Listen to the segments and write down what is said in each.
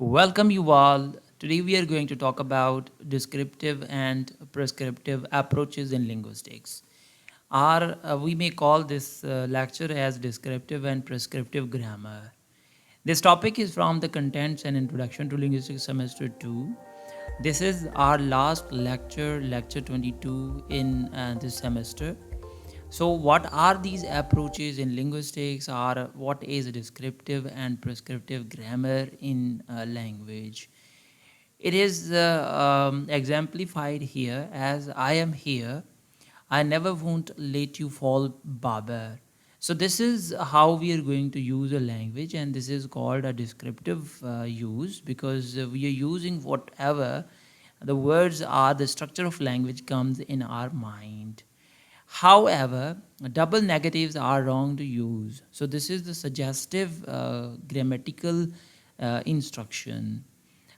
Welcome you all. Today we are going to talk about descriptive and prescriptive approaches in linguistics. Or we may call this lecture as descriptive and prescriptive grammar. This topic is from the Contents and Introduction to Linguistics Semester 2. This is our last lecture, lecture 22 in this semester. So, what are these approaches in linguistics, or what is descriptive and prescriptive grammar in language? It is exemplified here as I am here. I never won't let you fall, Babar. So, this is how we are going to use a language, and this is called a descriptive use because we are using whatever the words are, the structure of language comes in our mind. However, double negatives are wrong to use. So, this is the suggestive grammatical instruction.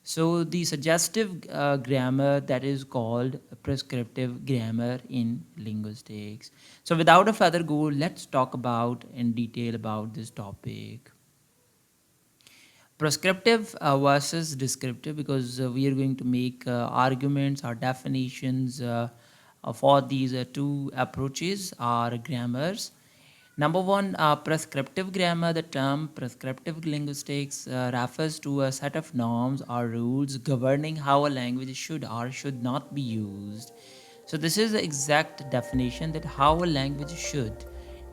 So, the suggestive grammar that is called prescriptive grammar in linguistics. So, without a further ado, let's talk about in detail about this topic. Prescriptive versus descriptive, because we are going to make arguments or definitions for these two approaches or grammars. Number one, prescriptive grammar. The term prescriptive linguistics refers to a set of norms or rules governing how a language should or should not be used. So, this is the exact definition that how a language should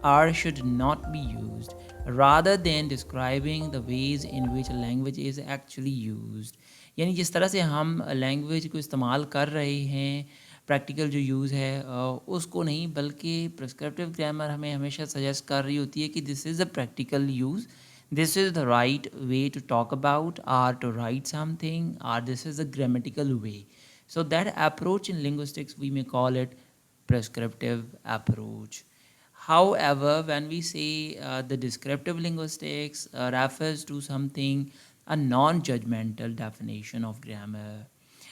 or should not be used, rather than describing the ways in which a language is actually used. यानी जिस तरह से हम language को इस्तेमाल कर रहे हैं, प्रैक्टिकल जो यूज़ है उसको नहीं, बल्कि प्रिस्क्रिप्टिव ग्रामर हमें हमेशा सजेस्ट कर रही होती है कि this is a practical use, this is the right way to talk about or to write something, or this is the grammatical way. So that approach in linguistics we may call it prescriptive approach. However, when we say the descriptive linguistics refers to something, a non-judgmental definition of grammar.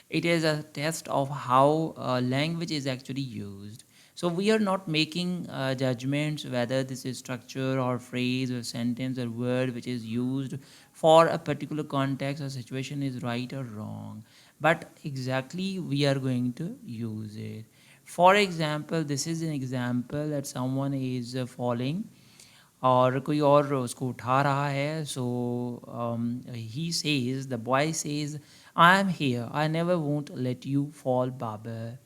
It is a test of how language is actually used. So we are not making judgments whether this is structure or phrase or sentence or word which is used for a particular context or situation is right or wrong, but exactly we are going to use it. For example, this is an example that someone is falling और कोई और उसको उठा रहा है. So he says, the boy says, I am here, I never won't let you fall, Baba.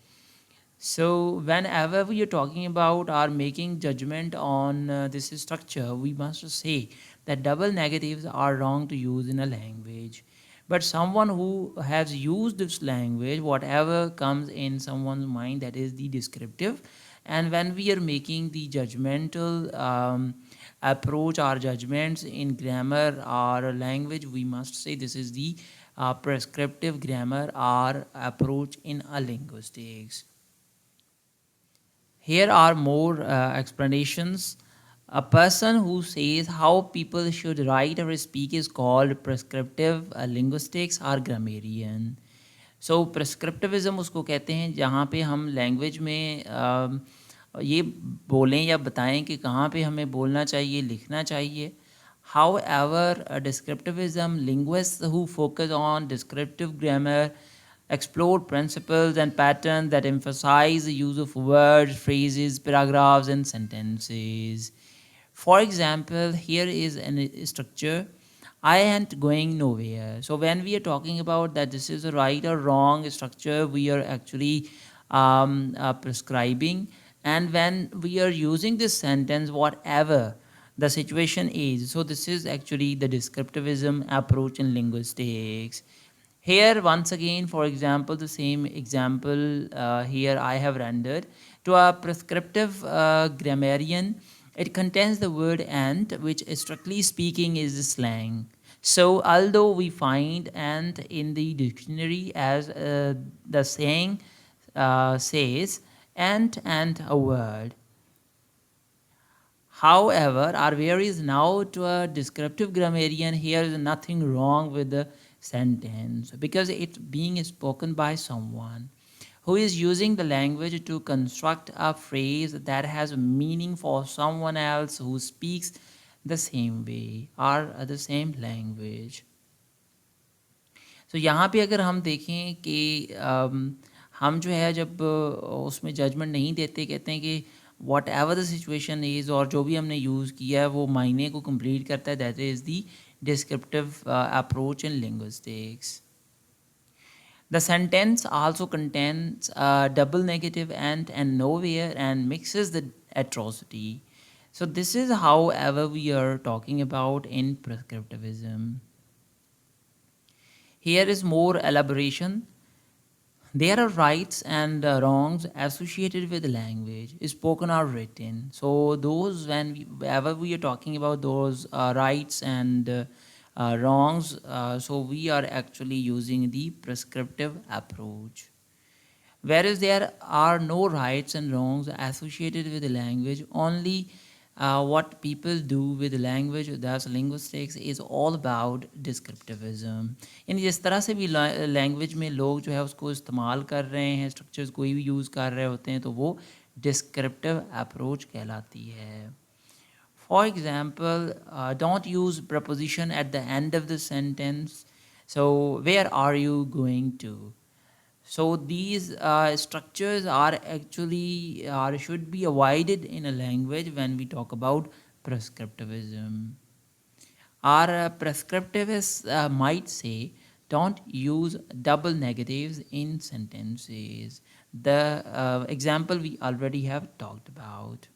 So whenever we are talking about or making judgment on this structure, we must say that double negatives are wrong to use in a language. But someone who has used this language, whatever comes in someone's mind, that is the descriptive. And when we are making the judgmental approach or judgments in grammar or language, we must say this is the prescriptive grammar or approach in a linguistics. Here are more explanations. A person who says how people should write or speak is called prescriptive linguistics or grammarian. So prescriptivism उसको कहते हैं जहाँ पे हम language में ये बोलें या बताएं कि कहाँ पे हमें बोलना चाहिए, लिखना चाहिए. However, descriptivism, linguists who focus on descriptive grammar explore principles and patterns that emphasize the use of words, phrases, paragraphs, and sentences. For example, here is a structure. I ain't going nowhere. So when we are talking about that this is a right or wrong structure, we are actually prescribing. And when we are using this sentence, whatever the situation is, so this is actually the descriptivism approach in linguistics. Here, once again, for example, the same example here I have rendered. To a prescriptive grammarian, it contains the word and, which strictly speaking is slang. So, although we find and in the dictionary as the saying says, and a word. However, our where is now to a descriptive grammarian, here is nothing wrong with the sentence because it's being spoken by someone who is using the language to construct a phrase that has meaning for someone else who speaks the same way or the same language. तो यहाँ पे अगर हम देखें कि हम जो है जब उसमें जजमेंट नहीं देते, कहते हैं कि what ever the situation is, और जो भी हमने यूज़ किया है वो मायने को कंप्लीट करता है, that is the descriptive approach in linguistics. The sentence also contains a double negative and nowhere and mixes the atrocity. So this is however we are talking about in prescriptivism. Here is more elaboration. There are rights and wrongs associated with language, spoken or written. So those whenever we are talking about those rights and wrongs, so we are actually using the prescriptive approach. Whereas there are no rights and wrongs associated with the language, only what people do with the language, thus linguistics is all about descriptivism. यानी जिस तरह से भी language में लोग जो है उसको इस्तेमाल कर रहे हैं, स्ट्रक्चर्स कोई भी यूज़ कर रहे होते हैं, तो वो डिस्क्रिप्टिव अप्रोच कहलाती है. For example, don't use preposition at the end of the sentence. So, where are you going to? So these structures are actually should be avoided in a language when we talk about prescriptivism. Our prescriptivists might say, don't use double negatives in sentences. The example we already have talked about.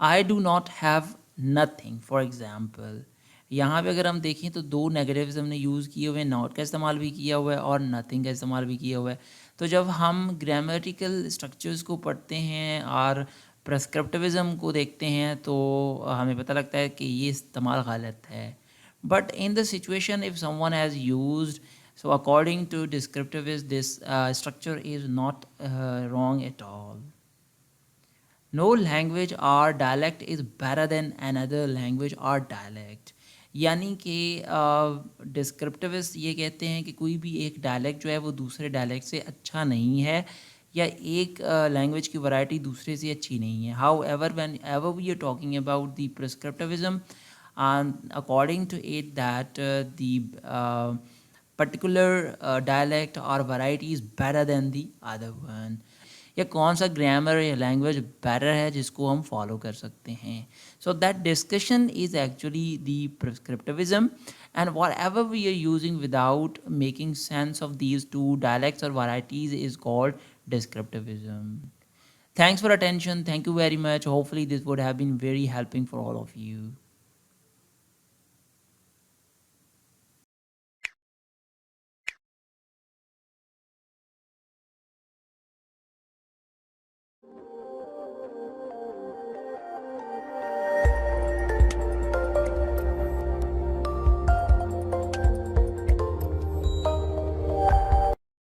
I do not have nothing for example. यहाँ पे अगर हम देखें तो दो negatives हमने use किए हुए हैं, नॉट का इस्तेमाल भी किया हुआ है और नथिंग का इस्तेमाल भी किया हुआ है. तो जब हम ग्रामेटिकल स्ट्रक्चर्स को पढ़ते हैं और प्रेस्क्रिप्टिविज़म को देखते हैं तो हमें पता लगता है कि ये इस्तेमाल गलत है. But in the situation if someone has used, so according to descriptivist, this structure is not wrong at all. No language or dialect is better than another language or dialect. यानी कि डिस्क्रिप्टिविस्ट ये कहते हैं कि कोई भी एक डायलेक्ट जो है वो दूसरे डायलेक्ट से अच्छा नहीं है, या एक लैंग्वेज की वैरायटी दूसरे से अच्छी नहीं है. However whenever we are talking about the prescriptivism, according to it that the particular dialect or variety is better than the other one, या कौन सा ग्रामर या लैंग्वेज बेटर है जिसको हम फॉलो कर सकते हैं. So that discussion is actually the prescriptivism, and whatever we are using without making sense of these two dialects और varieties is called descriptivism. Thanks for attention. Thank you very much. Hopefully this would have been very helping for all of you.